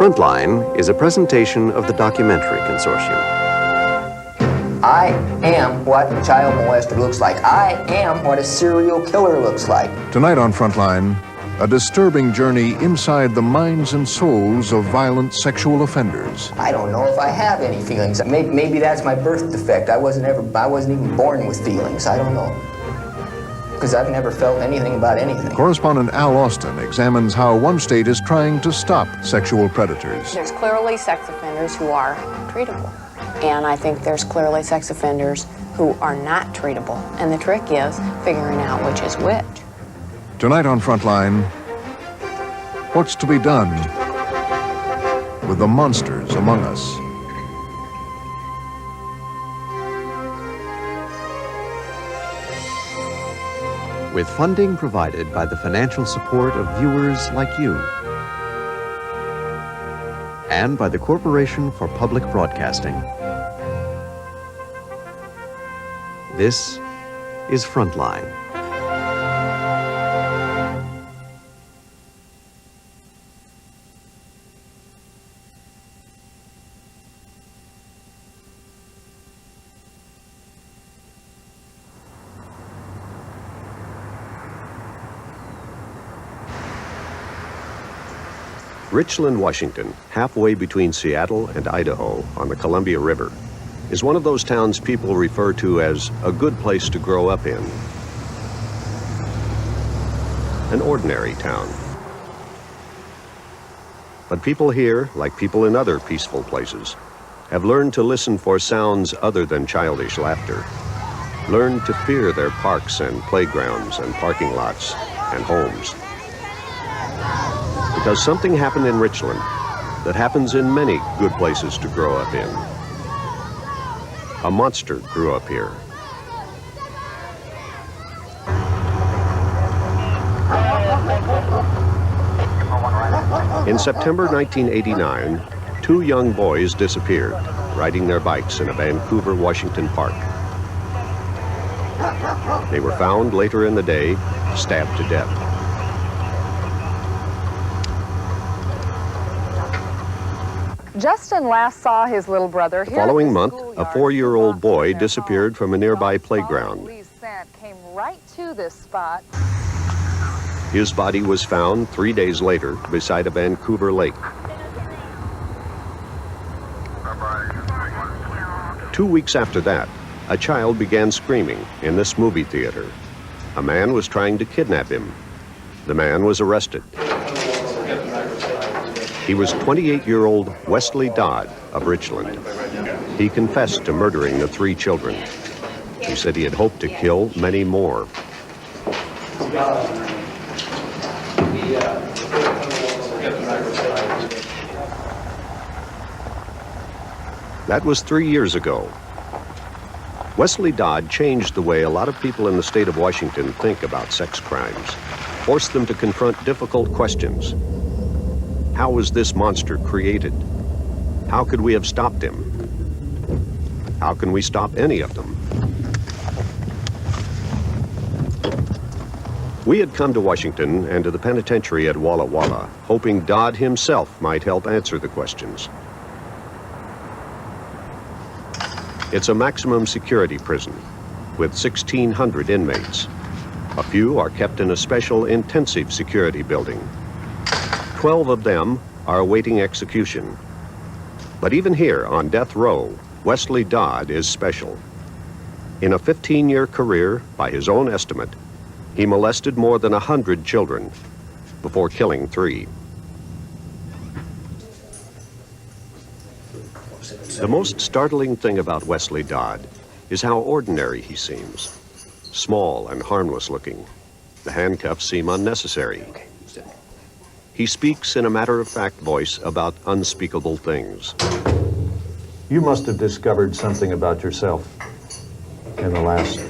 Frontline is a presentation of the Documentary Consortium. I am what a child molester looks like. I am what a serial killer looks like. Tonight on Frontline, a disturbing journey inside the minds and souls of violent sexual offenders. I don't know if I have any feelings. Maybe that's my birth defect. I wasn't even born with feelings. I don't know. Because I've never felt anything about anything. Correspondent Al Austin examines how one state is trying to stop sexual predators. There's clearly sex offenders who are treatable. And I think there's clearly sex offenders who are not treatable. And the trick is figuring out which is which. Tonight on Frontline, what's to be done with the monsters among us? With funding provided by the financial support of viewers like you and by the Corporation for Public Broadcasting. This is Frontline. Richland, Washington, halfway between Seattle and Idaho on the Columbia River, is one of those towns people refer to as a good place to grow up in. An ordinary town. But people here, like people in other peaceful places, have learned to listen for sounds other than childish laughter, learned to fear their parks and playgrounds and parking lots and homes. Because something happened in Richland that happens in many good places to grow up in. A monster grew up here. In September 1989, two young boys disappeared, riding their bikes in a Vancouver, Washington park. They were found later in the day, stabbed to death. Justin last saw his little brother. The following month, a 4-year-old boy disappeared from a nearby playground. Came right to this spot. His body was found 3 days later beside a Vancouver lake. 2 weeks after that, a child began screaming in this movie theater. A man was trying to kidnap him. The man was arrested. He was 28-year-old Westley Dodd of Richland. He confessed to murdering the 3 children. He said he had hoped to kill many more. That was 3 years ago. Westley Dodd changed the way a lot of people in the state of Washington think about sex crimes, forced them to confront difficult questions. How was this monster created? How could we have stopped him? How can we stop any of them? We had come to Washington and to the penitentiary at Walla Walla, hoping Dodd himself might help answer the questions. It's a maximum security prison with 1,600 inmates. A few are kept in a special intensive security building. 12 of them are awaiting execution. But even here on death row, Westley Dodd is special. In a 15-year career, by his own estimate, he molested more than 100 children before killing 3. The most startling thing about Westley Dodd is how ordinary he seems. Small and harmless looking. The handcuffs seem unnecessary. He speaks in a matter-of-fact voice about unspeakable things. You must have discovered something about yourself in the last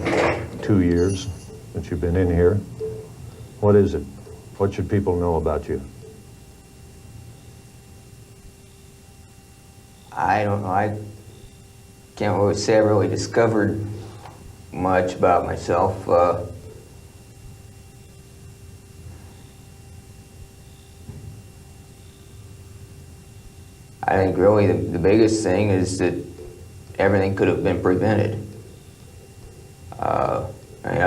2 years that you've been in here. What is it? What should people know about you? I don't know. I can't really say I really discovered much about myself. I think really the biggest thing is that everything could have been prevented. I mean,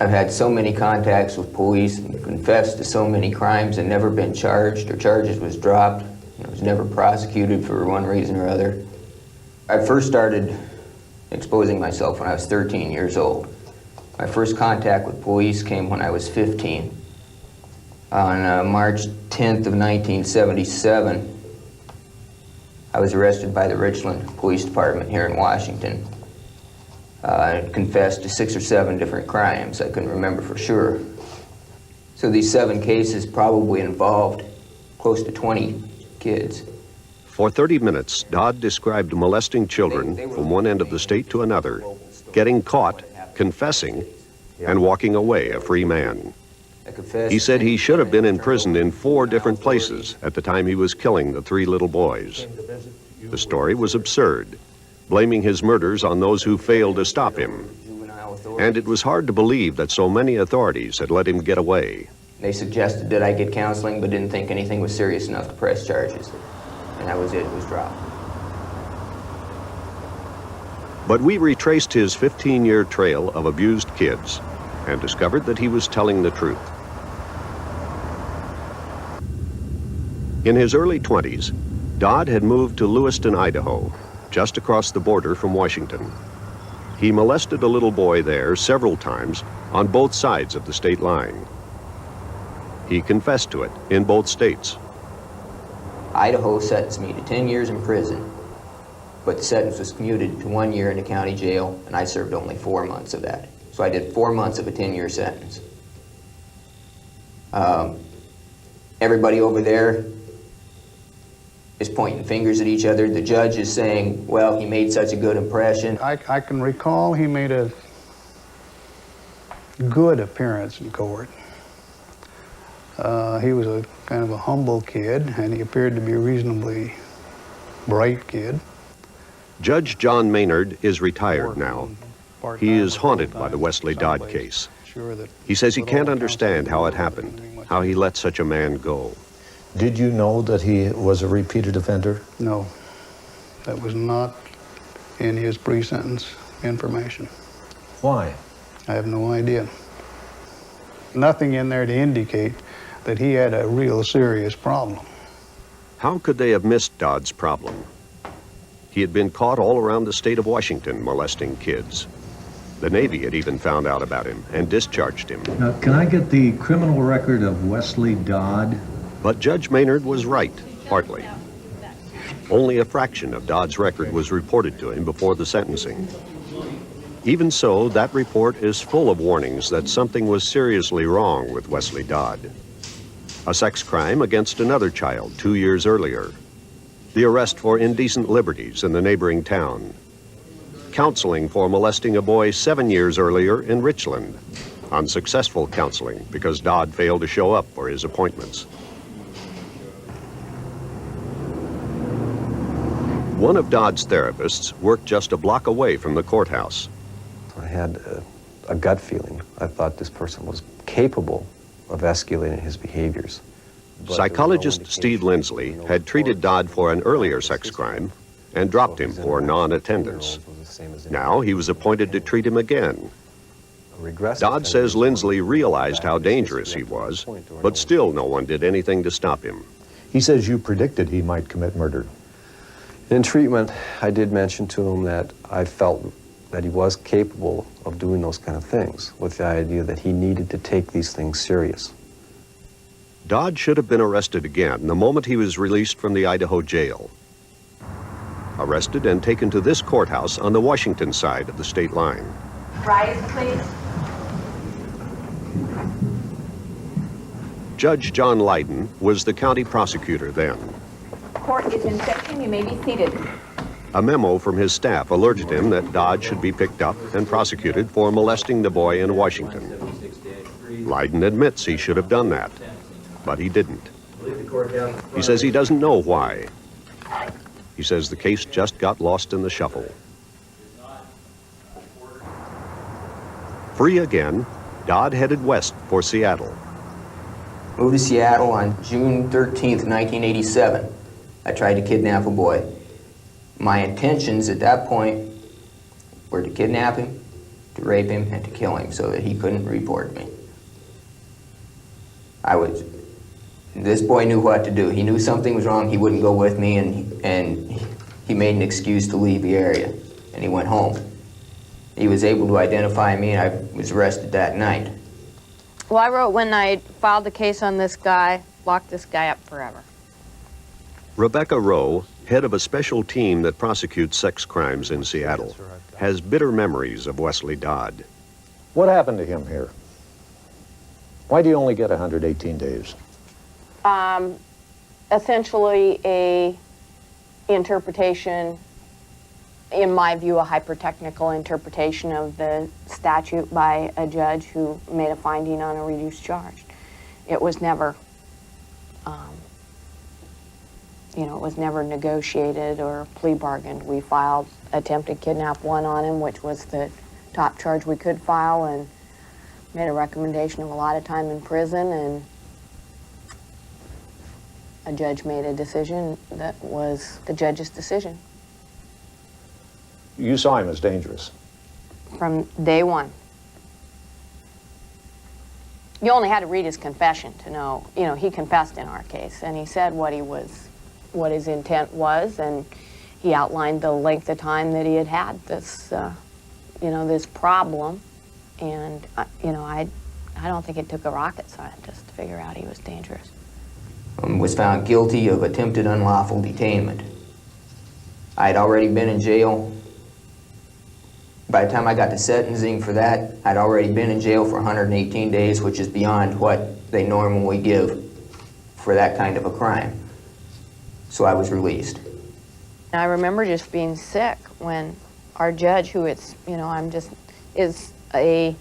I've had so many contacts with police and confessed to so many crimes and never been charged, or charges was dropped. I was never prosecuted for one reason or other. I first started exposing myself when I was 13 years old. My first contact with police came when I was 15. On March 10th of 1977, I was arrested by the Richland Police Department here in Washington. I confessed to 6 or 7 different crimes. I couldn't remember for sure. So these 7 cases probably involved close to 20 kids. For 30 minutes, Dodd described molesting children from one end of the state to another, getting caught, confessing, and walking away a free man. He said he should have been in prison in 4 different places at the time he was killing the 3 little boys. The story was absurd, blaming his murders on those who failed to stop him. And it was hard to believe that so many authorities had let him get away. They suggested that I get counseling, but didn't think anything was serious enough to press charges. And that was it was dropped. But we retraced his 15-year trail of abused kids and discovered that he was telling the truth. In his early 20s, Dodd had moved to Lewiston, Idaho, just across the border from Washington. He molested a little boy there several times on both sides of the state line. He confessed to it in both states. Idaho sentenced me to 10 years in prison, but the sentence was commuted to 1 year in the county jail, and I served only 4 months of that. So I did 4 months of a 10-year sentence. Everybody over there is pointing fingers at each other. The judge is saying, well, he made such a good impression. I can recall he made a good appearance in court. He was a kind of a humble kid, and he appeared to be a reasonably bright kid. Judge John Maynard is retired now. He is haunted by the Wesley Dodd case. He says he can't understand how it happened, how he let such a man go. Did you know that he was a repeated offender? No, that was not in his pre-sentence information. Why? I have no idea. Nothing in there to indicate that he had a real serious problem. How could they have missed Dodd's problem? He had been caught all around the state of Washington molesting kids. The Navy had even found out about him and discharged him. Now, can I get the criminal record of Wesley Dodd? But Judge Maynard was right, partly. Only a fraction of Dodd's record was reported to him before the sentencing. Even so, that report is full of warnings that something was seriously wrong with Wesley Dodd. A sex crime against another child 2 years earlier. The arrest for indecent liberties in the neighboring town. Counseling for molesting a boy 7 years earlier in Richland. Unsuccessful counseling because Dodd failed to show up for his appointments. One of Dodd's therapists worked just a block away from the courthouse. I had a gut feeling. I thought this person was capable of escalating his behaviors. Psychologist Steve Lindsley had treated Dodd for an earlier sex crime and dropped him for non-attendance. Now he was appointed to treat him again. Dodd says Lindsley realized how dangerous he was, but still no one did anything to stop him. He says you predicted he might commit murder. In treatment, I did mention to him that I felt that he was capable of doing those kind of things, with the idea that he needed to take these things serious. Dodd should have been arrested again the moment he was released from the Idaho jail. Arrested and taken to this courthouse on the Washington side of the state line. Rise, please. Judge John Lydon was the county prosecutor then. Court is in session. You may be seated. A memo from his staff alerted him that Dodd should be picked up and prosecuted for molesting the boy in Washington. Lydon admits he should have done that, but he didn't. He says he doesn't know why. He says the case just got lost in the shuffle. Free again, Dodd headed west for Seattle. Moved to Seattle on June 13th, 1987. I tried to kidnap a boy. My intentions at that point were to kidnap him, to rape him, and to kill him so that he couldn't report me. This boy knew what to do. He knew something was wrong. He wouldn't go with me, and he made an excuse to leave the area, and he went home. He was able to identify me, and I was arrested that night. Well, I wrote when I filed the case on this guy, locked this guy up forever. Rebecca Rowe, head of a special team that prosecutes sex crimes in Seattle, has bitter memories of Wesley Dodd. What happened to him here? Why do you only get 118 days? Essentially a interpretation, in my view, a hyper-technical interpretation of the statute by a judge who made a finding on a reduced charge. It was never, it was never negotiated or plea bargained. We filed attempted kidnap 1 on him, which was the top charge we could file, and made a recommendation of a lot of time in prison, and a judge made a decision that was the judge's decision. You saw him as dangerous. From day one. You only had to read his confession to know, he confessed in our case, and he said what his intent was, and he outlined the length of time that he had this, this problem, and, I don't think it took a rocket scientist to figure out he was dangerous. Was found guilty of attempted unlawful detainment. I had already been in jail. By the time I got to sentencing for that, I'd already been in jail for 118 days, which is beyond what they normally give for that kind of a crime. So I was released. I remember just being sick when our judge, who is a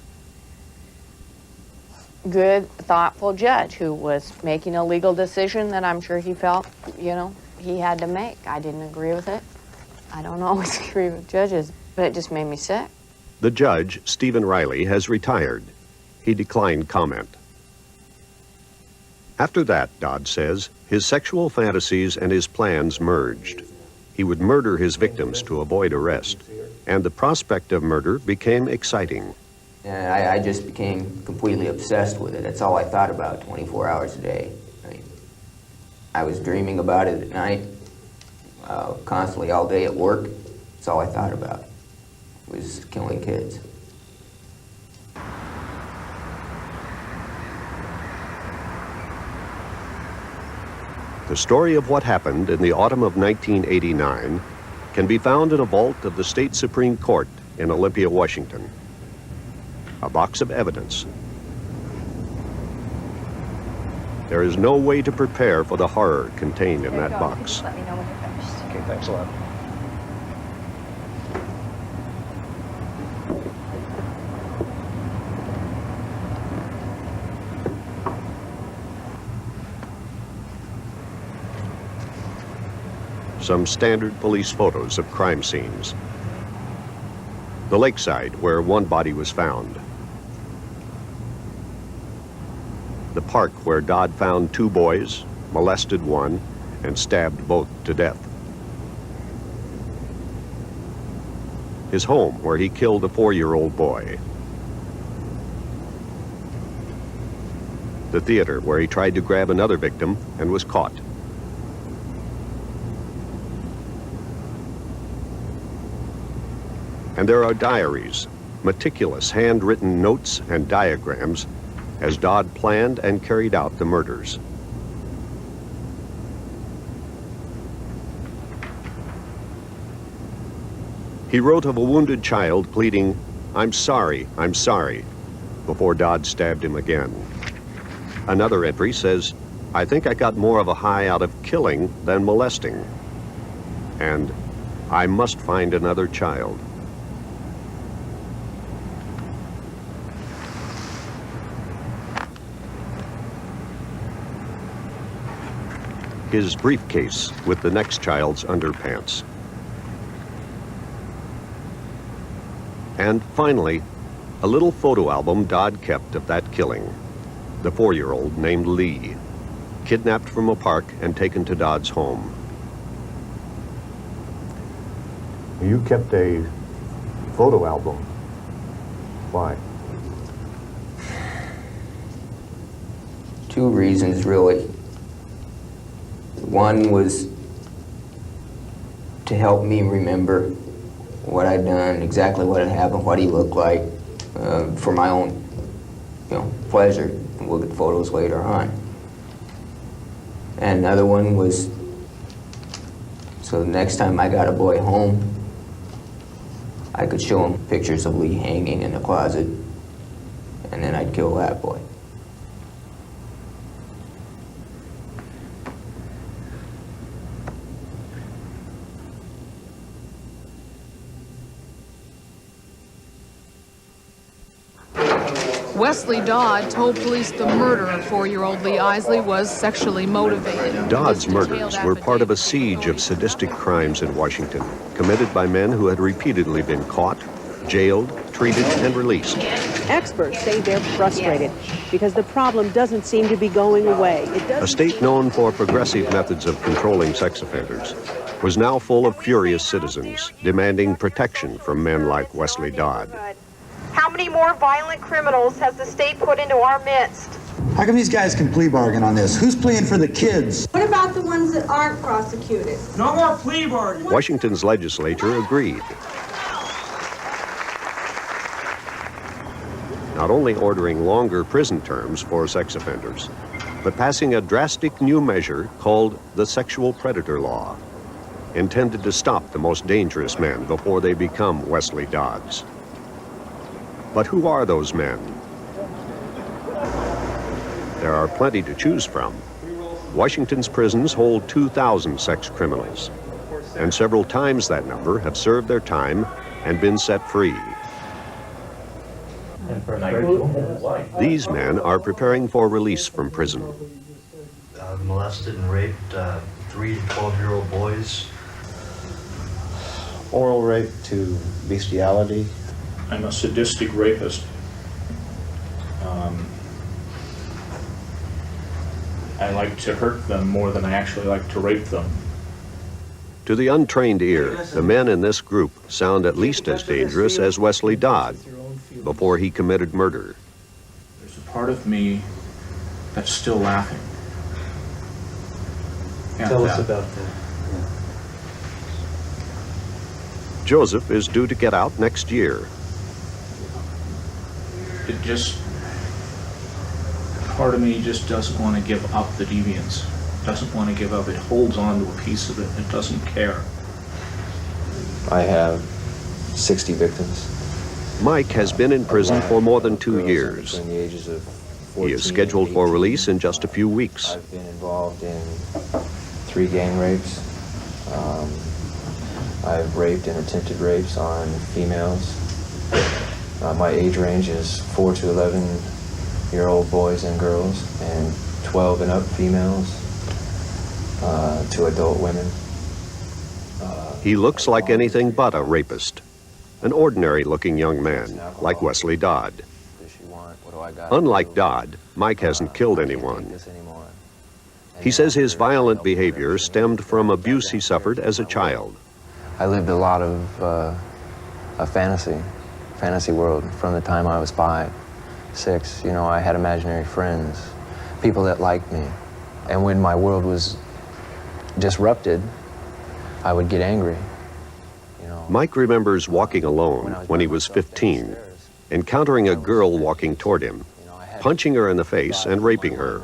good, thoughtful judge who was making a legal decision that I'm sure he felt, he had to make. I didn't agree with it. I don't always agree with judges, but it just made me sick. The judge, Stephen Riley, has retired. He declined comment. After that, Dodd says, his sexual fantasies and his plans merged. He would murder his victims to avoid arrest, and the prospect of murder became exciting. And I just became completely obsessed with it. That's all I thought about 24 hours a day. I was dreaming about it at night, constantly all day at work. That's all I thought about, was killing kids. The story of what happened in the autumn of 1989 can be found in a vault of the state Supreme Court in Olympia, Washington. A box of evidence. There is no way to prepare for the horror contained in that box. Let me know when you're finished. Okay, thanks a lot. Some standard police photos of crime scenes. The lakeside where one body was found. The park where Dodd found 2 boys, molested 1, and stabbed both to death. His home where he killed a 4-year-old boy. The theater where he tried to grab another victim and was caught. And there are diaries, meticulous handwritten notes and diagrams as Dodd planned and carried out the murders. He wrote of a wounded child pleading, I'm sorry," before Dodd stabbed him again. Another entry says, "I think I got more of a high out of killing than molesting." And, "I must find another child." His briefcase with the next child's underpants. And finally, a little photo album Dodd kept of that killing. the 4-year-old named Lee, kidnapped from a park and taken to Dodd's home. You kept a photo album. Why? 2 reasons, really. One was to help me remember what I'd done, exactly what had happened, what he looked like, for my own, pleasure. We'll get photos later on. And another one was so the next time I got a boy home, I could show him pictures of Lee hanging in the closet, and then I'd kill that boy. Westley Dodd told police the murder of 4-year-old Lee Isley was sexually motivated. Dodd's murders were part of a siege of sadistic crimes in Washington, committed by men who had repeatedly been caught, jailed, treated, and released. Experts say they're frustrated because the problem doesn't seem to be going away. A state known for progressive methods of controlling sex offenders was now full of furious citizens demanding protection from men like Westley Dodd. How many more violent criminals has the state put into our midst? How come these guys can plea bargain on this? Who's playing for the kids? What about the ones that aren't prosecuted? No more plea bargains. Washington's legislature agreed. Not only ordering longer prison terms for sex offenders, but passing a drastic new measure called the Sexual Predator Law, intended to stop the most dangerous men before they become Westley Dodds. But who are those men? There are plenty to choose from. Washington's prisons hold 2,000 sex criminals, and several times that number have served their time and been set free. These men are preparing for release from prison. Molested and raped 3 to 12-year-old boys. Oral rape to bestiality. I'm a sadistic rapist. I like to hurt them more than I actually like to rape them. To the untrained ear, the men in this group sound at least as dangerous as Westley Dodd before he committed murder. There's a part of me that's still laughing. Tell us about that. Joseph is due to get out next year. It just, part of me just doesn't want to give up the deviance. Doesn't want to give up. It holds on to a piece of it. It doesn't care. I have 60 victims. Mike has been in prison for more than 2 years. Between the ages of 14 He is scheduled for release in just a few weeks. I've been involved in 3 gang rapes. I've raped and attempted rapes on females. My age range is 4 to 11-year-old boys and girls, and 12 and up females to adult women. He looks like anything but a rapist, an ordinary-looking young man like Westley Dodd. Unlike Dodd, Mike hasn't killed anyone. He says his violent behavior stemmed from abuse he suffered as a child. I lived a lot of a fantasy world from the time I was 5, 6. You know, I had imaginary friends, people that liked me. And when my world was disrupted, I would get angry. Mike remembers walking alone when he was 15, encountering a girl walking toward him, punching her in the face and raping her,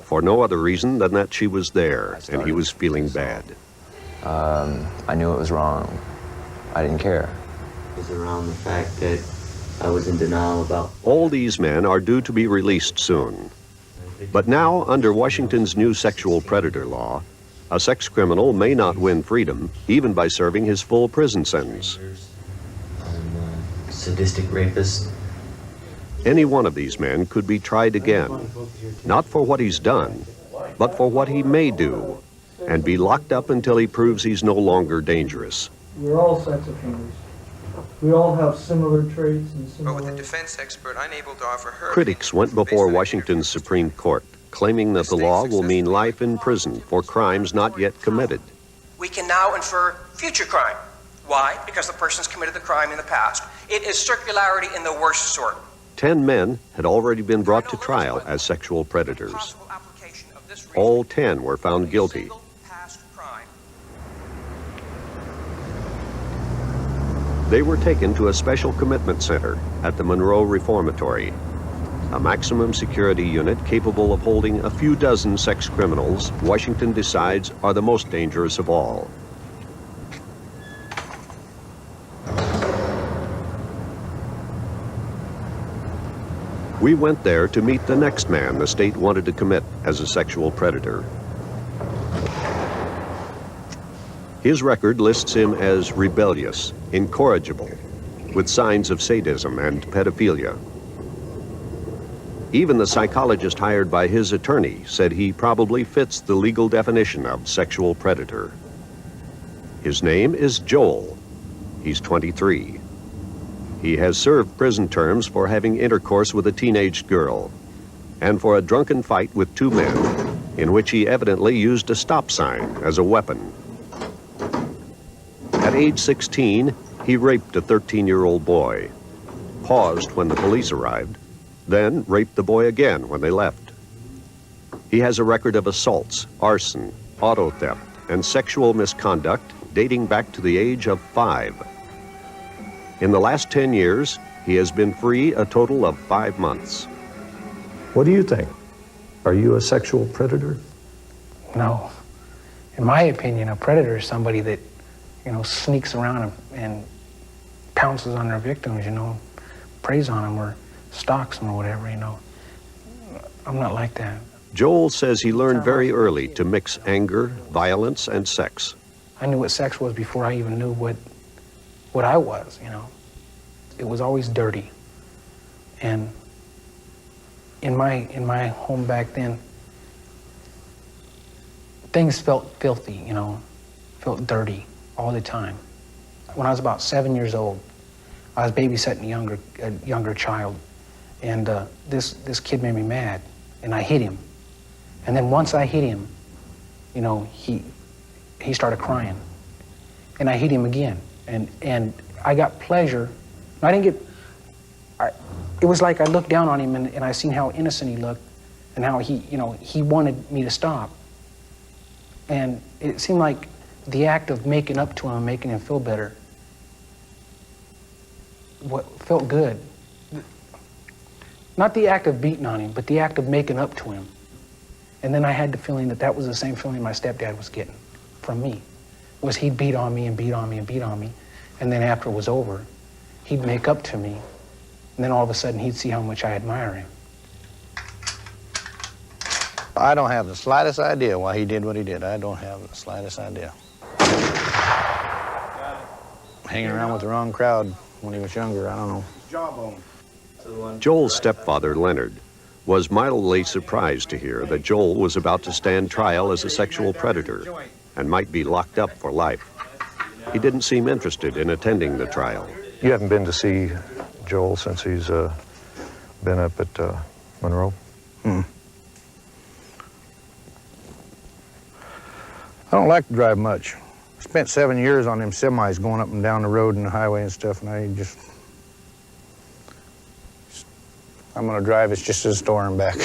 for no other reason than that she was there and he was feeling bad. I knew it was wrong. I didn't care. It was around the fact that I was in denial about... All these men are due to be released soon. But now, under Washington's new sexual predator law, a sex criminal may not win freedom even by serving his full prison sentence. I'm a sadistic rapist. Any one of these men could be tried again, not for what he's done, but for what he may do, and be locked up until he proves he's no longer dangerous. We're all sex offenders. We all have similar traits and But similar... with the defense expert unable to offer her Critics went before Washington's Supreme Court, claiming that the law will mean life in prison for crimes not yet committed. We can now infer future crime. Why? Because the person's committed the crime in the past. It is circularity in the worst sort. 10 men had already been brought to trial as sexual predators. All 10 were found guilty. They were taken to a special commitment center at the Monroe Reformatory, a maximum security unit capable of holding a few dozen sex criminals Washington decides are the most dangerous of all. We went there to meet the next man the state wanted to commit as a sexual predator. His record lists him as rebellious, incorrigible, with signs of sadism and pedophilia. Even the psychologist hired by his attorney said he probably fits the legal definition of sexual predator. His name is Joel. He's 23. He has served prison terms for having intercourse with a teenage girl and for a drunken fight with 2 men in which he evidently used a stop sign as a weapon. At age 16, he raped a 13-year-old boy, paused when the police arrived, then raped the boy again when they left. He has a record of assaults, arson, auto theft, and sexual misconduct dating back to the age of 5. In the last 10 years, he has been free a total of 5 months. What do you think? Are you a sexual predator? No. In my opinion, a predator is somebody that, sneaks around and pounces on their victims, preys on them or stalks them or whatever, I'm not like that. Joel says he learned very early to mix anger, violence, and sex. I knew what sex was before I even knew what I was, It was always dirty. And in my home back then, things felt filthy, felt dirty all the time. When I was about 7 years old, I was babysitting a younger child, and this kid made me mad, and I hit him. And then once I hit him, he started crying, and I hit him again, and I got pleasure. I didn't get. It was like I looked down on him, and I seen how innocent he looked, and how he wanted me to stop. And it seemed like the act of making up to him and making him feel better, what felt good. Not the act of beating on him, but the act of making up to him. And then I had the feeling that was the same feeling my stepdad was getting from me. Was he'd beat on me and beat on me and beat on me, and then after it was over, he'd make up to me, and then all of a sudden he'd see how much I admire him. I don't have the slightest idea why he did what he did. I don't have the slightest idea. Hanging around with the wrong crowd when he was younger, I don't know. Joel's stepfather, Leonard, was mildly surprised to hear that Joel was about to stand trial as a sexual predator and might be locked up for life. He didn't seem interested in attending the trial. You haven't been to see Joel since he's been up at Monroe? I don't like to drive much. I spent 7 years on them semis going up and down the road and the highway and stuff, and I'm gonna drive it's just to the store and back.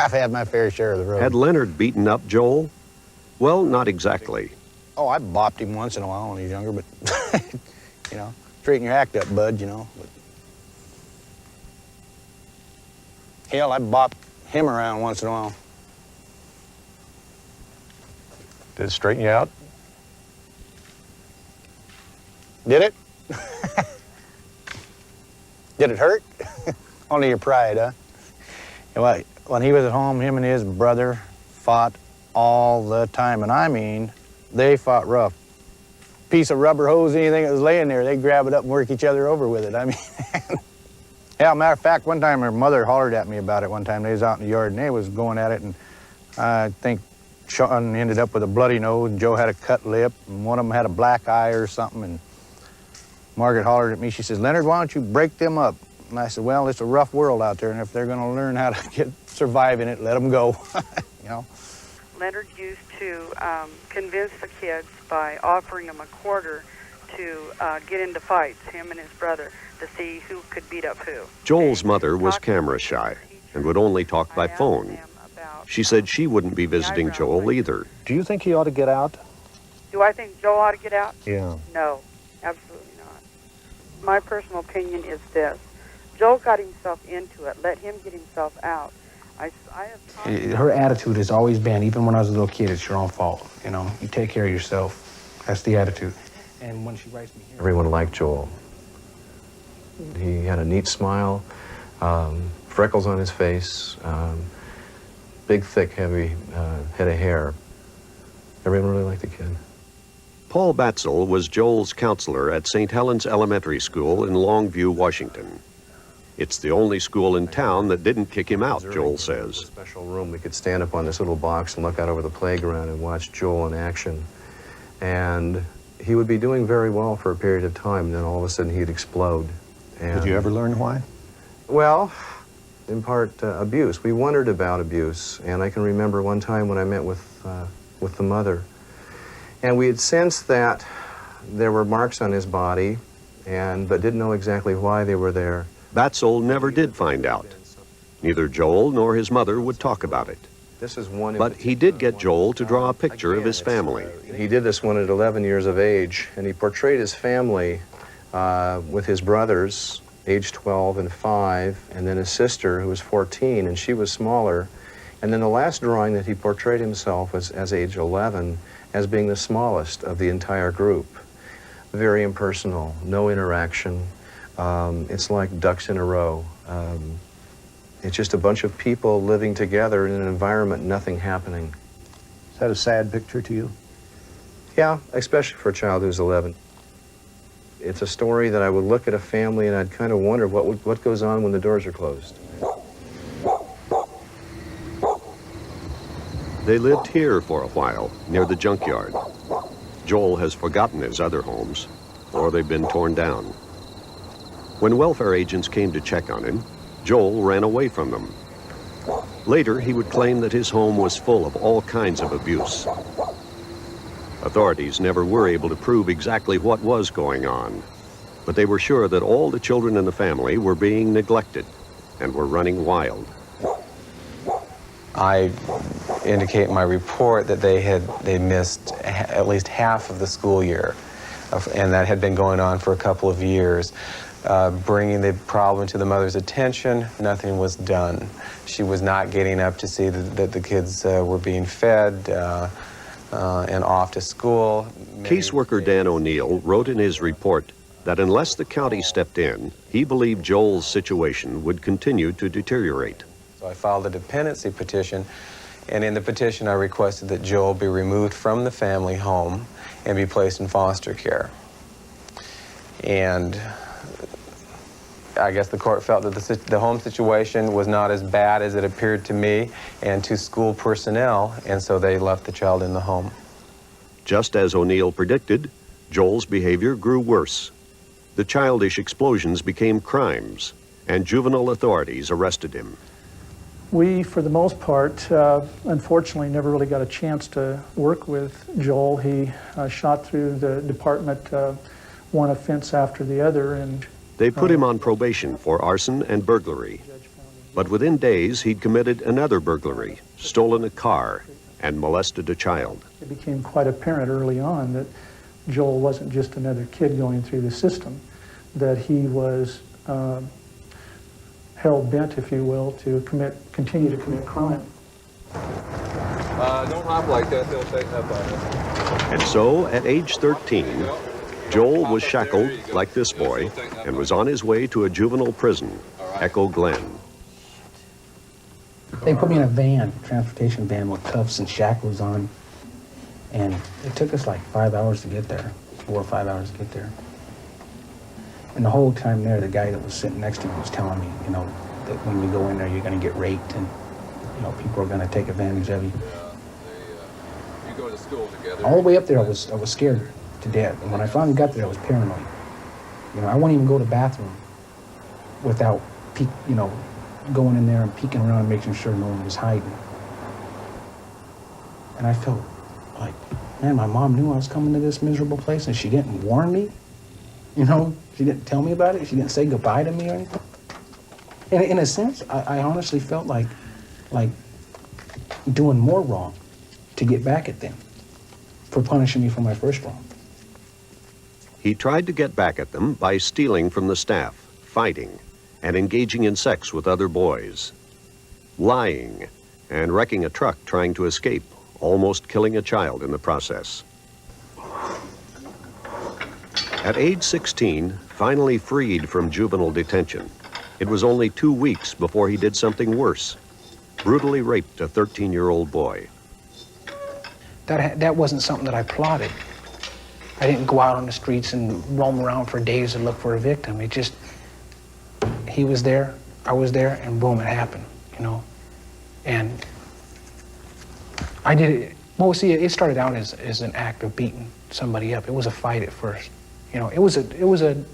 I've had my fair share of the road. Had Leonard beaten up Joel? Well, not exactly. Oh, I bopped him once in a while when he was younger, but, straighten your act up, bud, But hell, I bopped him around once in a while. Did it straighten you out? Did it? Did it hurt? Only your pride, huh? When he was at home, him and his brother fought all the time. And I mean, they fought rough. Piece of rubber hose, anything that was laying there, they'd grab it up and work each other over with it. I mean, yeah, matter of fact, one time her mother hollered at me about it one time. They was out in the yard and they was going at it, and I think Sean ended up with a bloody nose, and Joe had a cut lip, and one of them had a black eye or something, and Margaret hollered at me. She says, "Leonard, why don't you break them up?" And I said, "Well, it's a rough world out there, and if they're going to learn how to survive in it, let them go." You know. Leonard used to convince the kids by offering them a quarter to get into fights, him and his brother, to see who could beat up who. Joel's mother was camera shy and would only talk by phone. She said she wouldn't be visiting Joel either. Do you think he ought to get out? Do I think Joel ought to get out? Yeah. No, absolutely not. My personal opinion is this. Joel got himself into it. Let him get himself out. Her attitude has always been, even when I was a little kid, it's your own fault. You know, you take care of yourself. That's the attitude. And when she writes me here... Everyone liked Joel. He had a neat smile, freckles on his face, big, thick, heavy head of hair. Everyone really liked the kid. Paul Batzel was Joel's counselor at St. Helens Elementary School in Longview, Washington. It's the only school in town that didn't kick him out, Joel says. A special room, we could stand up on this little box and look out over the playground and watch Joel in action. And he would be doing very well for a period of time, and then all of a sudden he'd explode. And, did you ever learn why? Well, in part abuse. We wondered about abuse, and I can remember one time when I met with the mother, and we had sensed that there were marks on his body, but didn't know exactly why they were there. Batzel never did find out. Neither Joel nor his mother would talk about it. This is one. But he did get Joel to draw a picture of his family. He did this one at 11 years of age, and he portrayed his family with his brothers, age 12 and 5, and then his sister, who was 14, and she was smaller. And then the last drawing that he portrayed himself was as age 11, as being the smallest of the entire group. Very impersonal, no interaction. It's like ducks in a row. It's just a bunch of people living together in an environment, nothing happening. Is that a sad picture to you? Yeah, especially for a child who's 11. It's a story that I would look at a family and I'd kind of wonder what goes on when the doors are closed. They lived here for a while, near the junkyard. Joel has forgotten his other homes, or they've been torn down. When welfare agents came to check on him, Joel ran away from them. Later, he would claim that his home was full of all kinds of abuse. Authorities never were able to prove exactly what was going on, but they were sure that all the children in the family were being neglected and were running wild. I indicate in my report that they missed at least half of the school year, and that had been going on for a couple of years. Bringing the problem to the mother's attention, nothing was done. She was not getting up to see that the kids were being fed and off to school. Caseworker Dan O'Neill wrote in his report that unless the county stepped in, he believed Joel's situation would continue to deteriorate. So I filed a dependency petition, and in the petition I requested that Joel be removed from the family home and be placed in foster care. And I guess the court felt that the home situation was not as bad as it appeared to me and to school personnel, and so they left the child in the home. Just as O'Neill predicted, Joel's behavior grew worse. The childish explosions became crimes, and juvenile authorities arrested him. We, for the most part, unfortunately never really got a chance to work with Joel. He shot through the department one offense after the other, and they put him on probation for arson and burglary. But within days, he'd committed another burglary, stolen a car, and molested a child. It became quite apparent early on that Joel wasn't just another kid going through the system, that he was hell-bent, if you will, to continue to commit crime. Don't hop like that, they'll take that by. And so, at age 13, Joel was shackled like this boy and was on his way to a juvenile prison, Echo Glen. They put me in a van, transportation van with cuffs and shackles on, and it took us like 5 hours to get there, 4 or 5 hours to get there. And the whole time there, the guy that was sitting next to me was telling me, you know, that when we go in there, you're going to get raped and, you know, people are going to take advantage of you. You go to school together. All the way up there, I was scared to death. And when I finally got there, I was paranoid. You know, I won't even go to the bathroom without, going in there and peeking around and making sure no one was hiding. And I felt like, man, my mom knew I was coming to this miserable place and she didn't warn me. You know, she didn't tell me about it. She didn't say goodbye to me or anything. And in a sense, I honestly felt like doing more wrong to get back at them for punishing me for my first wrong. He tried to get back at them by stealing from the staff, fighting, and engaging in sex with other boys, lying, and wrecking a truck trying to escape, almost killing a child in the process. At age 16, finally freed from juvenile detention, it was only 2 weeks before he did something worse, brutally raped a 13-year-old boy. That wasn't something that I plotted. I didn't go out on the streets and roam around for days and look for a victim. It just, he was there, I was there, and boom, it happened, you know. And I did it, well, see, it started out as an act of beating somebody up. It was a fight at first. You know, it was a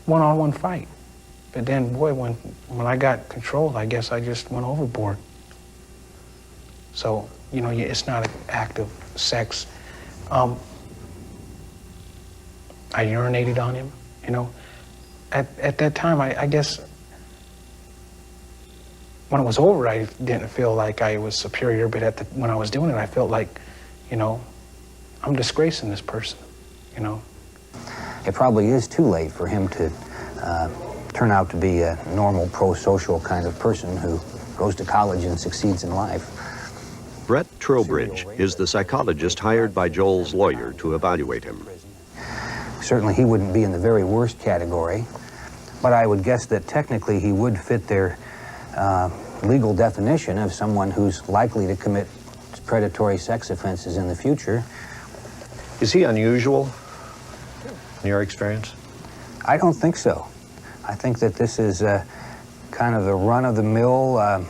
one-on-one fight. But then, boy, when I got control, I guess I just went overboard. So, you know, it's not an act of sex. I urinated on him, you know. At that time, I guess, when it was over, I didn't feel like I was superior, but when I was doing it, I felt like, you know, I'm disgracing this person, you know. It probably is too late for him to turn out to be a normal, pro-social kind of person who goes to college and succeeds in life. Brett Trowbridge is the psychologist hired by Joel's lawyer to evaluate him. Certainly he wouldn't be in the very worst category, but I would guess that technically he would fit their legal definition of someone who's likely to commit predatory sex offenses in the future. Is he unusual in your experience? I don't think so. I think that this is kind of the run-of-the-mill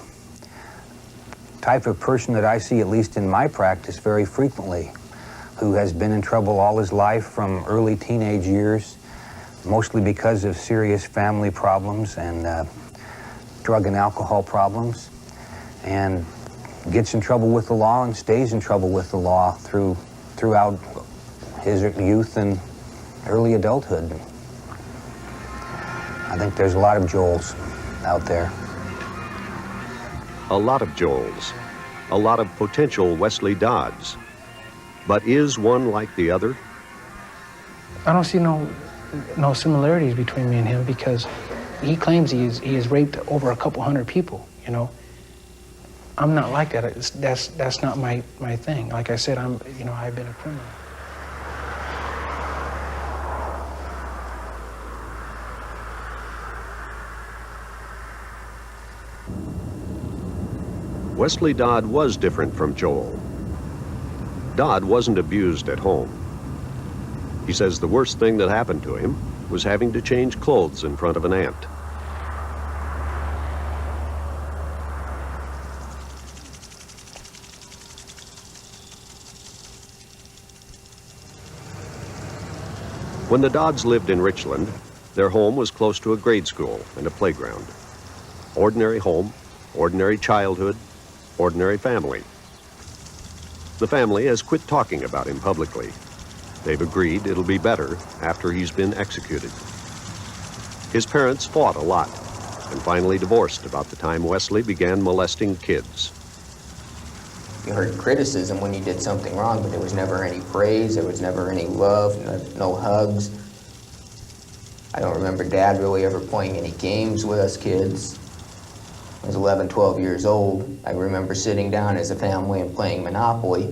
type of person that I see, at least in my practice, very frequently, who has been in trouble all his life from early teenage years, mostly because of serious family problems and drug and alcohol problems, and gets in trouble with the law and stays in trouble with the law throughout his youth and early adulthood. I think there's a lot of Joels out there. A lot of Joels, a lot of potential Wesley Dodds. But is one like the other? I don't see no similarities between me and him, because he claims he has raped over a couple hundred people, you know. I'm not like that. That's not my thing. Like I said, I've been a criminal. Wesley Dodd was different from Joel. Dodd wasn't abused at home. He says the worst thing that happened to him was having to change clothes in front of an aunt. When the Dodds lived in Richland, their home was close to a grade school and a playground. Ordinary home, ordinary childhood, ordinary family. The family has quit talking about him publicly. They've agreed it'll be better after he's been executed. His parents fought a lot and finally divorced about the time Wesley began molesting kids. You heard criticism when you did something wrong, but there was never any praise, there was never any love, no hugs. I don't remember Dad really ever playing any games with us kids. I was 11, 12 years old. I remember sitting down as a family and playing Monopoly,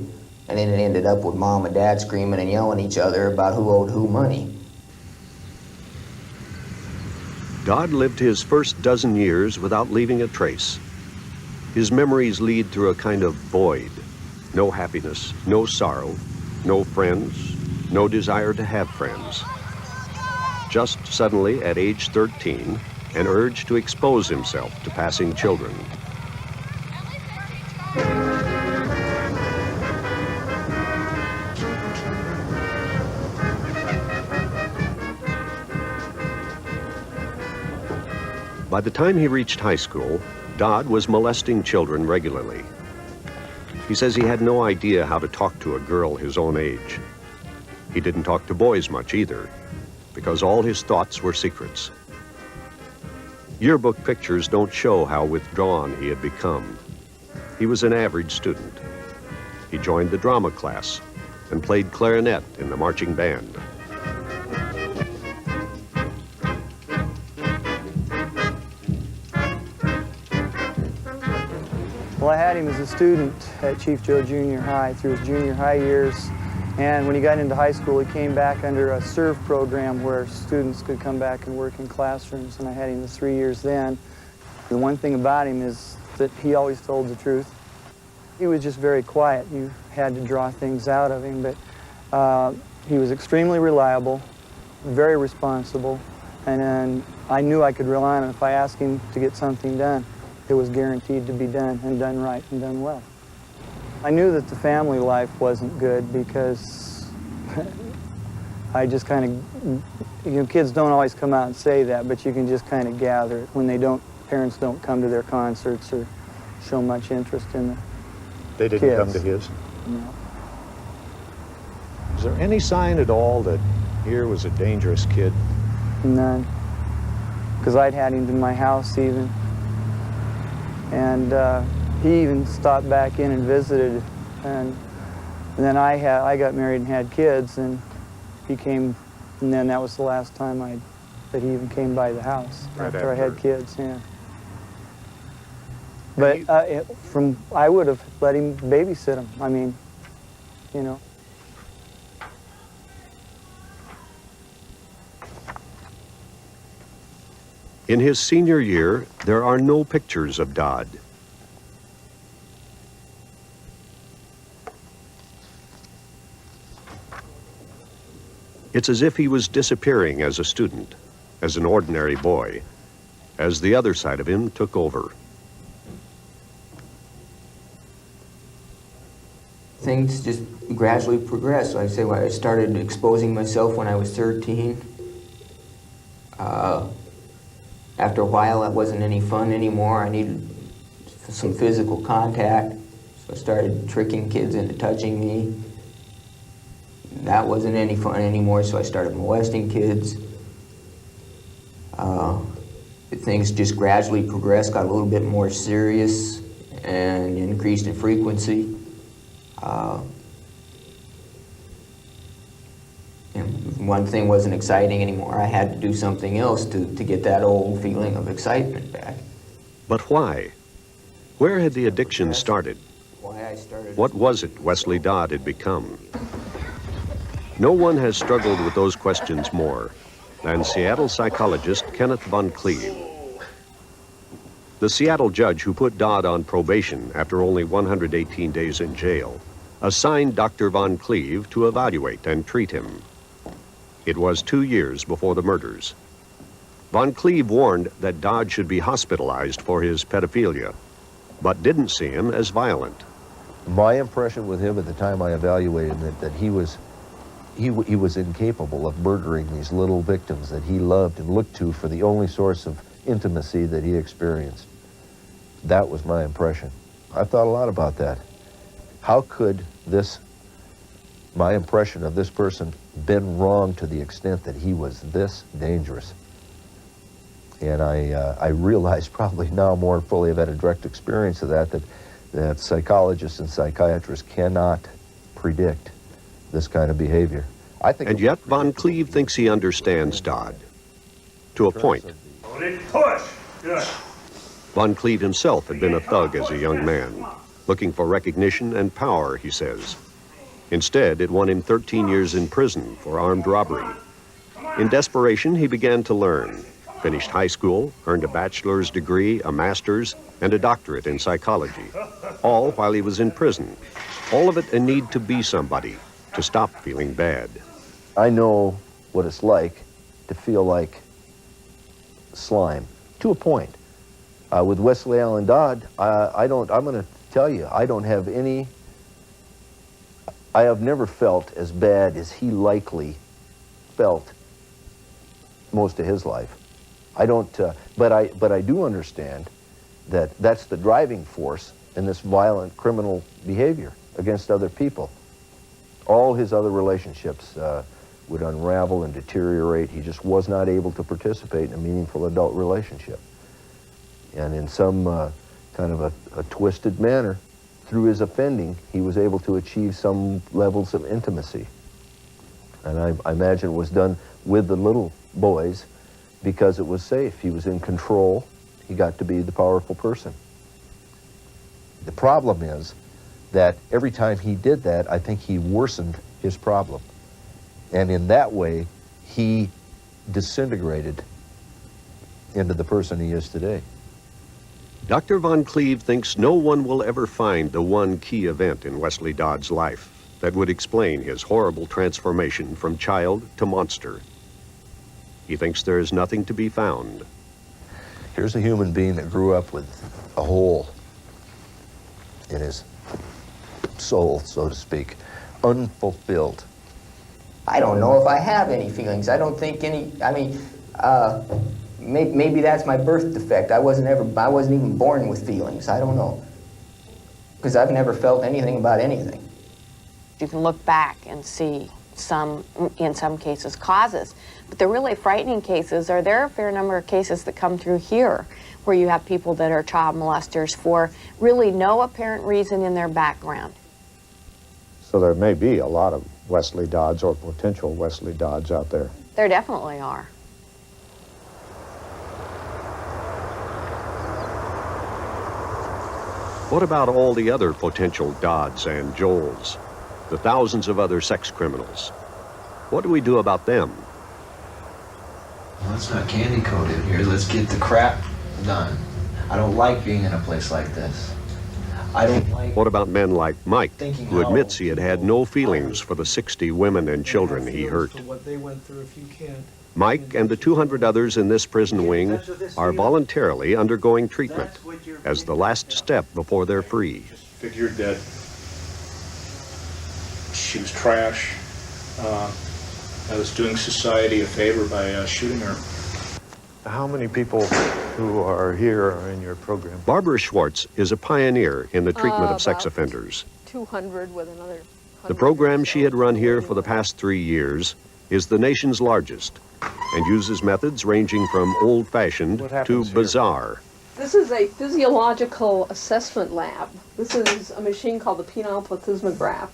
and then it ended up with Mom and Dad screaming and yelling at each other about who owed who money. Dodd lived his first dozen years without leaving a trace. His memories lead through a kind of void. No happiness, no sorrow, no friends, no desire to have friends. Just suddenly, at age 13, an urge to expose himself to passing children. By the time he reached high school, Dodd was molesting children regularly. He says he had no idea how to talk to a girl his own age. He didn't talk to boys much either, because all his thoughts were secrets. Yearbook pictures don't show how withdrawn he had become. He was an average student. He joined the drama class and played clarinet in the marching band. Well, I had him as a student at Chief Joe Junior High through his junior high years. And when he got into high school, he came back under a SERVE program where students could come back and work in classrooms, and I had him the 3 years then. The one thing about him is that he always told the truth. He was just very quiet. You had to draw things out of him, but he was extremely reliable, very responsible, and then I knew I could rely on him. If I asked him to get something done, it was guaranteed to be done, and done right and done well. I knew that the family life wasn't good because I just kind of, you know, kids don't always come out and say that, but you can just kind of gather it when they don't, parents don't come to their concerts or show much interest in the They didn't kids. come to his? No. Is there any sign at all that here was a dangerous kid? None. Because I'd had him to my house even. And he even stopped back in and visited. And then I got married and had kids, and he came, and then that was the last time that he even came by the house, Right after I had after. kids, yeah. But I would have let him babysit him. I mean, you know. In his senior year, there are no pictures of Dodd. It's as if he was disappearing as a student, as an ordinary boy, as the other side of him took over. Things just gradually progressed. Like I say, when I started exposing myself when I was 13. After a while, that wasn't any fun anymore. I needed some physical contact, so I started tricking kids into touching me. That wasn't any fun anymore, so I started molesting kids. Things just gradually progressed, got a little bit more serious, and increased in frequency. And one thing wasn't exciting anymore. I had to do something else to get that old feeling of excitement back. But why? Where had the addiction started? What was it Wesley Dodd had become? No one has struggled with those questions more than Seattle psychologist Kenneth Von Cleve. The Seattle judge who put Dodd on probation after only 118 days in jail assigned Dr. Von Cleve to evaluate and treat him. It was 2 years before the murders. Von Cleve warned that Dodd should be hospitalized for his pedophilia, but didn't see him as violent. My impression with him at the time I evaluated him, that he was incapable of murdering these little victims that he loved and looked to for the only source of intimacy that he experienced. That was my impression. I thought a lot about that. How could my impression of this person been wrong to the extent that he was this dangerous? And I realize probably now more fully, I've had a direct experience of that psychologists and psychiatrists cannot predict this kind of behavior. And yet Von Cleve thinks he understands Dodd. To a point. Push! Good. Von Cleve himself had been a thug as a young man, looking for recognition and power, he says. Instead, it won him 13 years in prison for armed robbery. In desperation, he began to learn, finished high school, earned a bachelor's degree, a master's, and a doctorate in psychology, all while he was in prison. All of it a need to be somebody, to stop feeling bad. I know what it's like to feel like slime, to a point. With Wesley Allen Dodd, I'm going to tell you, I have never felt as bad as he likely felt most of his life. I don't, but I do understand that that's the driving force in this violent criminal behavior against other people. All his other relationships would unravel and deteriorate. He just was not able to participate in a meaningful adult relationship. And in some kind of a twisted manner, through his offending, he was able to achieve some levels of intimacy. And I imagine it was done with the little boys because it was safe. He was in control. He got to be the powerful person. The problem is that every time he did that, I think he worsened his problem. And in that way, he disintegrated into the person he is today. Dr. Von Cleve thinks no one will ever find the one key event in Wesley Dodd's life that would explain his horrible transformation from child to monster. He thinks there is nothing to be found. Here's a human being that grew up with a hole in his soul, so to speak, unfulfilled. I don't know if I have any feelings. I don't think any, I mean, maybe that's my birth defect. I wasn't even born with feelings. I don't know. Because I've never felt anything about anything. You can look back and see in some cases, causes. But the really frightening cases are there are a fair number of cases that come through here where you have people that are child molesters for really no apparent reason in their background. So there may be a lot of Wesley Dodds or potential Wesley Dodds out there. There definitely are. What about all the other potential Dodds and Joels? The thousands of other sex criminals? What do we do about them? Well, let's not candy coat it here. Let's get the crap done. I don't like being in a place like this. I don't like... What about men like Mike, who admits he had had no feelings for the 60 women and children he hurt? Mike and the 200 others in this prison wing are voluntarily undergoing treatment as the last step before they're free. Figured that she was trash. I was doing society a favor by shooting her. How many people who are here are in your program? Barbara Schwartz is a pioneer in the treatment of sex offenders. 200 with another 100. The program she had run here for the past 3 years is the nation's largest and uses methods ranging from old-fashioned to bizarre. This is a physiological assessment lab. This is a machine called the penile plethysmograph,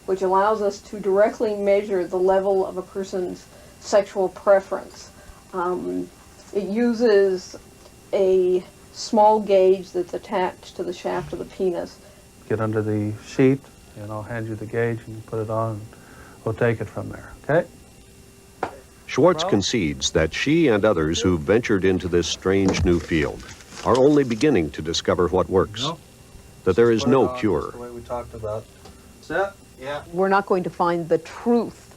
which allows us to directly measure the level of a person's sexual preference. It uses a small gauge that's attached to the shaft of the penis. Get under the sheet, and I'll hand you the gauge, and you put it on, and we'll take it from there, okay? Schwartz concedes that she and others who've ventured into this strange new field are only beginning to discover what works, that there is no cure. The way we talked about. Set? Yeah. We're not going to find the truth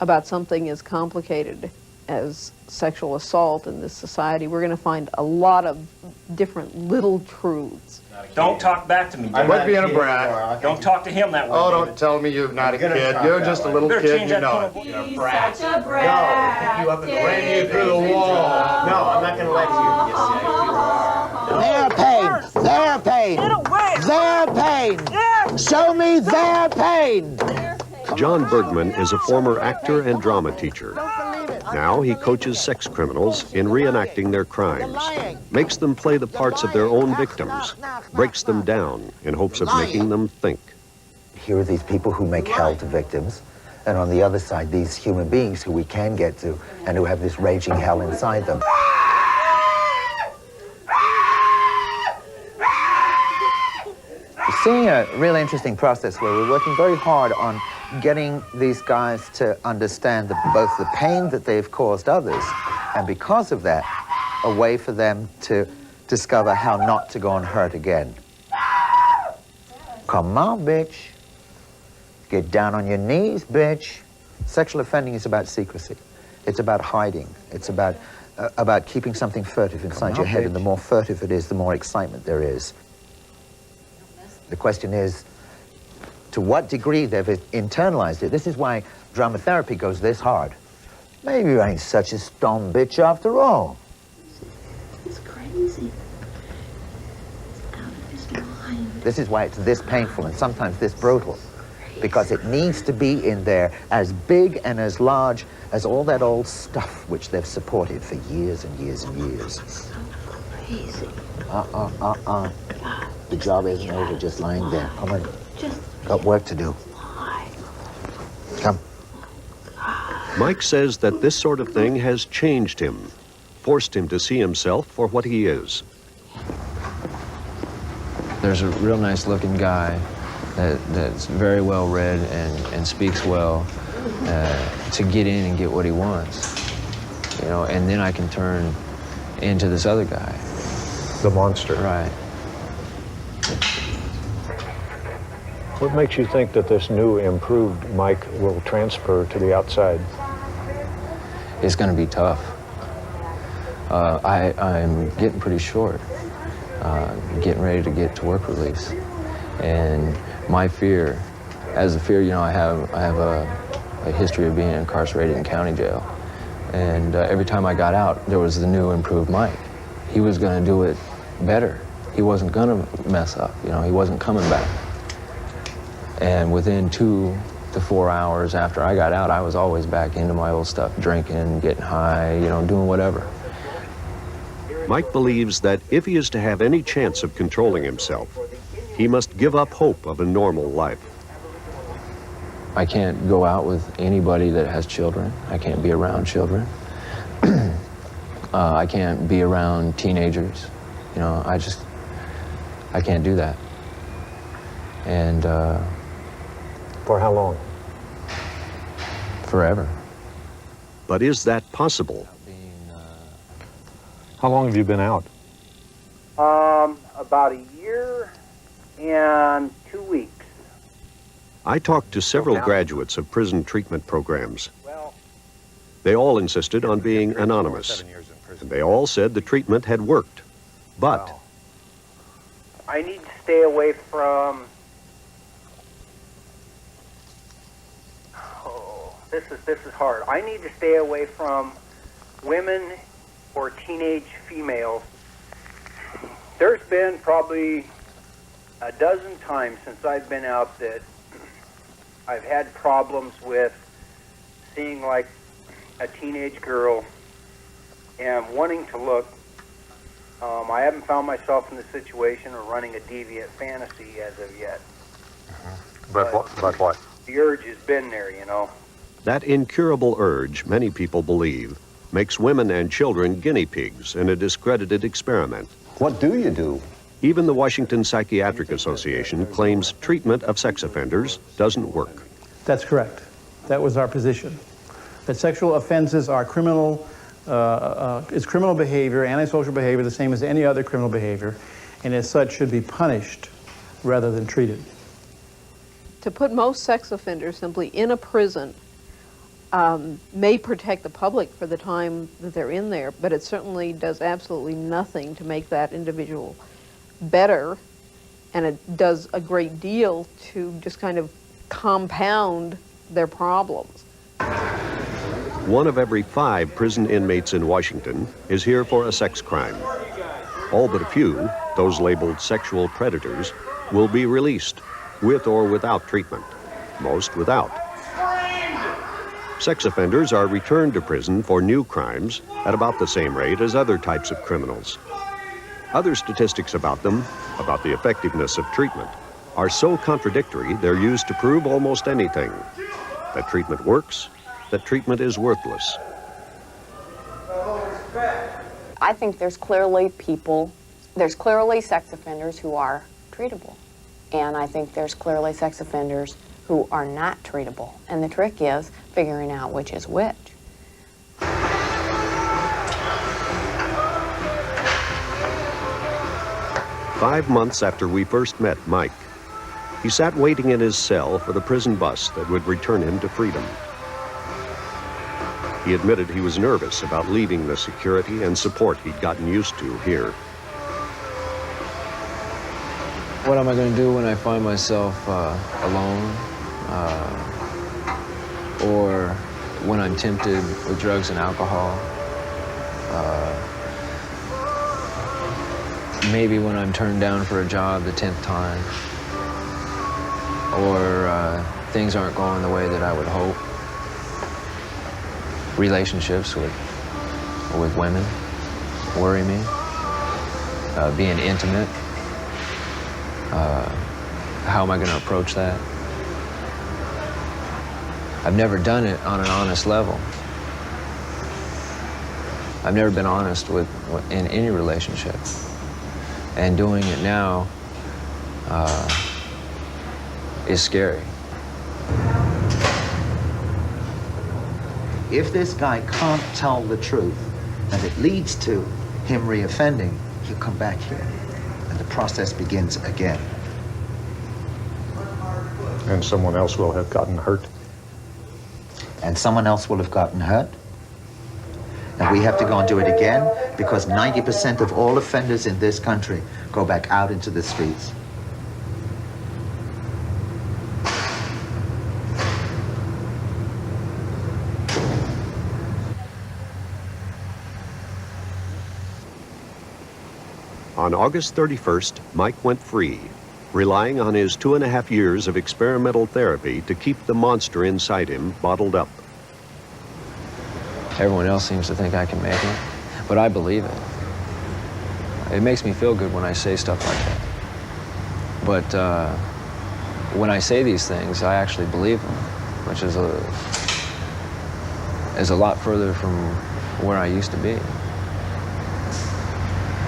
about something as complicated as sexual assault in this society. We're going to find a lot of different little truths. Don't talk back to me, David. Quit being a brat. Don't talk to him that way, Oh, David. don't tell me you're not a kid. You're just a little kid, you know it. You're a brat. Such a brat. No, pick you up and Ran you through the wall. No, I'm not going to let you. Yes, you are. Their pain, their pain, their pain. Show me their pain. John Bergman is a former actor and drama teacher. Now he coaches sex criminals in reenacting their crimes, makes them play the parts of their own victims, breaks them down in hopes of making them think. Here are these people who make hell to victims, and on the other side, these human beings who we can get to and who have this raging hell inside them. We're seeing a really interesting process where we're working very hard on getting these guys to understand both the pain that they've caused others, and because of that, a way for them to discover how not to go and hurt again. Come on, bitch. Get down on your knees, bitch. Sexual offending is about secrecy. It's about hiding. It's about keeping something furtive inside your head, and the more furtive it is, the more excitement there is. The question is, to what degree they've internalized it. This is why drama therapy goes this hard. Maybe you ain't such a stone bitch after all. crazy. Out of his mind. This is why it's this painful and sometimes this brutal, because it needs to be in there as big and as large as all that old stuff which they've supported for years and years and years. So crazy. The job isn't over just lying there. Come on. Got work to do. Come. Mike says that this sort of thing has changed him, forced him to see himself for what he is. There's a real nice looking guy that's very well read and speaks well to get in and get what he wants, you know, and then I can turn into this other guy. The monster. Right. What makes you think that this new, improved Mike will transfer to the outside? It's going to be tough. I'm getting pretty short, getting ready to get to work release. And my fear, as a fear, you know, I have a history of being incarcerated in county jail. And every time I got out, there was the new, improved Mike. He was going to do it better. He wasn't going to mess up, you know, he wasn't coming back. And within 2 to 4 hours after I got out, I was always back into my old stuff, drinking, getting high, you know, doing whatever. Mike believes that if he is to have any chance of controlling himself, he must give up hope of a normal life. I can't go out with anybody that has children. I can't be around children. I can't be around teenagers. You know, I can't do that. And for how long? Forever. But is that possible? How long have you been out? About a year and 2 weeks. I talked to several graduates of prison treatment programs. They all insisted on being anonymous, and they all said the treatment had worked. But I need to stay away from... Oh, this is hard. I need to stay away from women or teenage females. There's been probably a dozen times since I've been out that I've had problems with seeing like a teenage girl and wanting to look. I haven't found myself in the situation or running a deviant fantasy as of yet. But what? The urge has been there, you know. that incurable urge, many people believe, makes women and children guinea pigs in a discredited experiment. What do you do? Even the Washington Psychiatric Association claims treatment of sex offenders doesn't work. That's correct. That was our position. That sexual offenses are criminal, is criminal behavior, antisocial behavior, the same as any other criminal behavior, and as such should be punished rather than treated. To put most sex offenders simply in a prison may protect the public for the time that they're in there, but it certainly does absolutely nothing to make that individual better, and it does a great deal to just kind of compound their problems. 1 of every 5 prison inmates in Washington is here for a sex crime. All but a few, those labeled sexual predators, will be released, with or without treatment, most without. Sex offenders are returned to prison for new crimes at about the same rate as other types of criminals. Other statistics about them, about the effectiveness of treatment, are so contradictory they're used to prove almost anything. That treatment works, that treatment is worthless. I think there's clearly sex offenders who are treatable. And I think there's clearly sex offenders who are not treatable. And the trick is figuring out which is which. 5 months after we first met Mike, he sat waiting in his cell for the prison bus that would return him to freedom. He admitted he was nervous about leaving the security and support he'd gotten used to here. What am I going to do when I find myself alone? Or when I'm tempted with drugs and alcohol? maybe when I'm turned down for a job the 10th time, or things aren't going the way that I would hope. Relationships with women worry me. Being intimate, how am I going to approach that? I've never done it on an honest level. I've never been honest in any relationship. And doing it now is scary. If this guy can't tell the truth and it leads to him reoffending, he'll come back here and the process begins again. And someone else will have gotten hurt. And someone else will have gotten hurt. And we have to go and do it again because 90% of all offenders in this country go back out into the streets. On August 31st, Mike went free, relying on his 2.5 years of experimental therapy to keep the monster inside him bottled up. Everyone else seems to think I can make it, but I believe it. It makes me feel good when I say stuff like that. But when I say these things, I actually believe them, which is a lot further from where I used to be.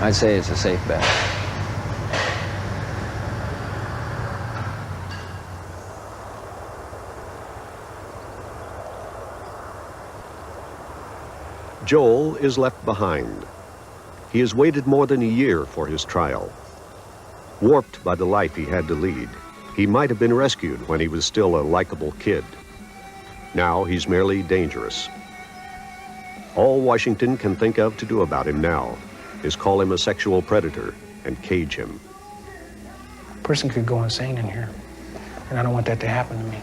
I'd say it's a safe bet. Joel is left behind. He has waited more than a year for his trial. Warped by the life he had to lead, he might have been rescued when he was still a likable kid. Now he's merely dangerous. All Washington can think of to do about him now is call him a sexual predator and cage him. A person could go insane in here, and I don't want that to happen to me.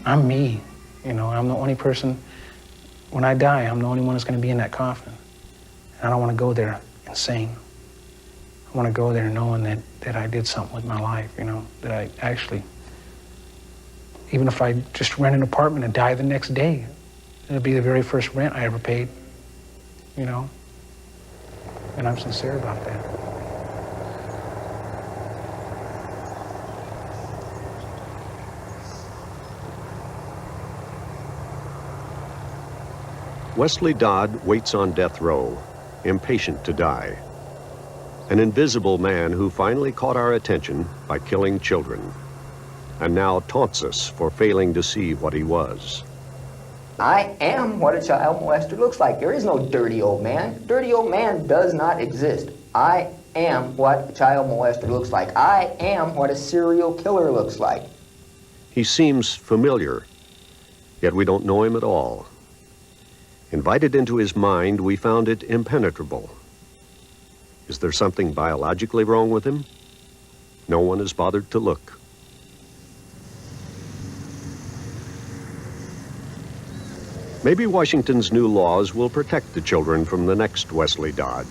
I'm me, you know, I'm the only person, when I die, I'm the only one that's gonna be in that coffin. And I don't wanna go there insane. I wanna go there knowing that I did something with my life, you know, that I actually, even if I just rent an apartment and die the next day, it'll be the very first rent I ever paid, you know? And I'm sincere about that. Wesley Dodd waits on death row, impatient to die. An invisible man who finally caught our attention by killing children, and now taunts us for failing to see what he was. I am what a child molester looks like. There is no dirty old man. Dirty old man does not exist. I am what a child molester looks like. I am what a serial killer looks like. He seems familiar, yet we don't know him at all. Invited into his mind, we found it impenetrable. Is there something biologically wrong with him? No one has bothered to look. Maybe Washington's new laws will protect the children from the next Wesley Dodd,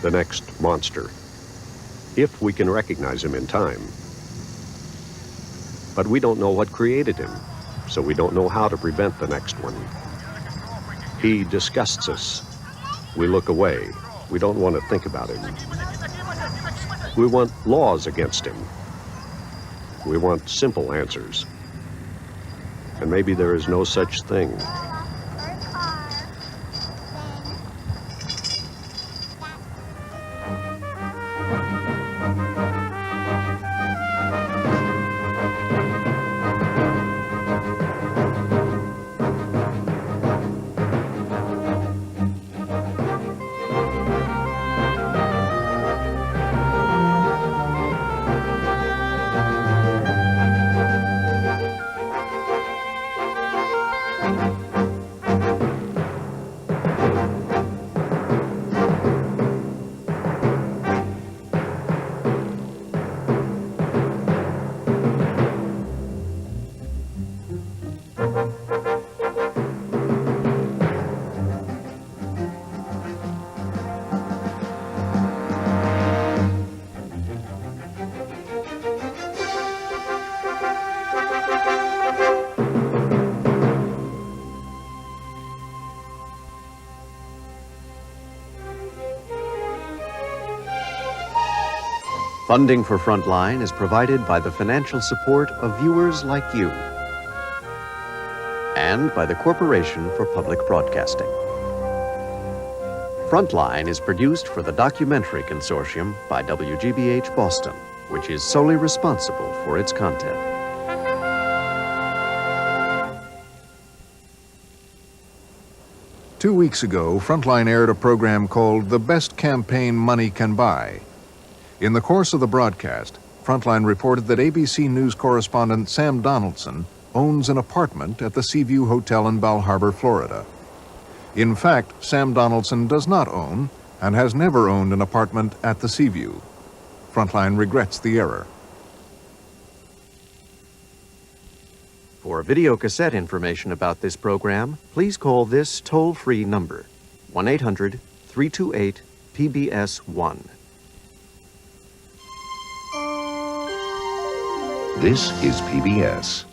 the next monster, if we can recognize him in time. But we don't know what created him, so we don't know how to prevent the next one. He disgusts us. We look away. We don't want to think about him. We want laws against him. We want simple answers. And maybe there is no such thing. Funding for Frontline is provided by the financial support of viewers like you and by the Corporation for Public Broadcasting. Frontline is produced for the Documentary Consortium by WGBH Boston, which is solely responsible for its content. Two weeks ago, Frontline aired a program called The Best Campaign Money Can Buy. In the course of the broadcast, Frontline reported that ABC News correspondent Sam Donaldson owns an apartment at the Seaview Hotel in Bal Harbour, Florida. In fact, Sam Donaldson does not own and has never owned an apartment at the Seaview. Frontline regrets the error. For video cassette information about this program, please call this toll-free number, 1-800-328-PBS-1. This is PBS.